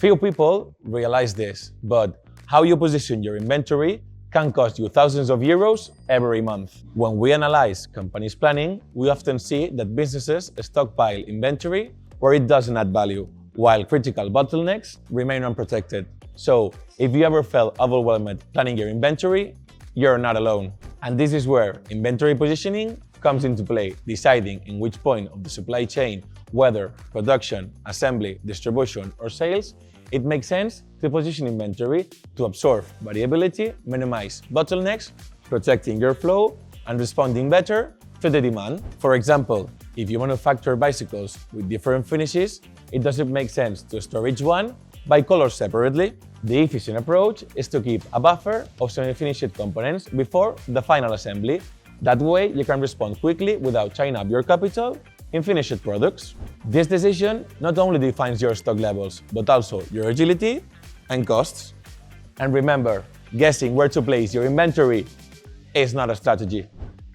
Few people realize this, but how you position your inventory can cost you thousands of euros every month. When we analyze companies' planning, we often see that businesses stockpile inventory where it doesn't add value, while critical bottlenecks remain unprotected. So, if you ever felt overwhelmed planning your inventory, you're not alone. And this is where inventory positioning comes into play, deciding in which point of the supply chain, whether production, assembly, distribution, or sales, it makes sense to position inventory to absorb variability, minimize bottlenecks, protecting your flow, and responding better to the demand. For example, if you manufacture bicycles with different finishes, it doesn't make sense to store each one by color separately. The efficient approach is to keep a buffer of semi-finished components before the final assembly. That way, you can respond quickly without tying up your capital in finished products. This decision not only defines your stock levels, but also your agility and costs. And remember, guessing where to place your inventory is not a strategy.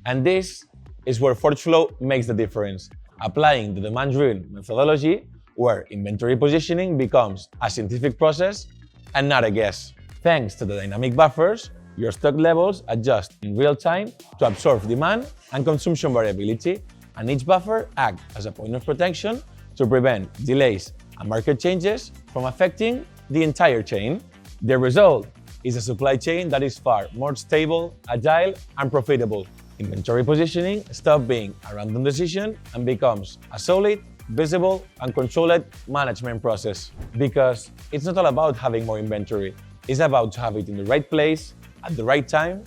And this is where ForgeFlow makes the difference, applying the demand-driven methodology where inventory positioning becomes a scientific process and not a guess. Thanks to the dynamic buffers, your stock levels adjust in real time to absorb demand and consumption variability, and each buffer acts as a point of protection to prevent delays and market changes from affecting the entire chain. The result is a supply chain that is far more stable, agile, and profitable. Inventory positioning stops being a random decision and becomes a solid, visible, and controlled management process. Because it's not all about having more inventory, it's about to have it in the right place, at the right time,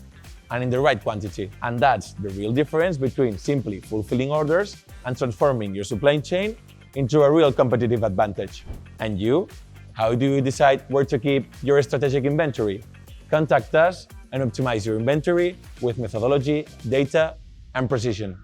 and in the right quantity. And that's the real difference between simply fulfilling orders and transforming your supply chain into a real competitive advantage. And you? How do you decide where to keep your strategic inventory? Contact us and optimize your inventory with methodology, data, and precision.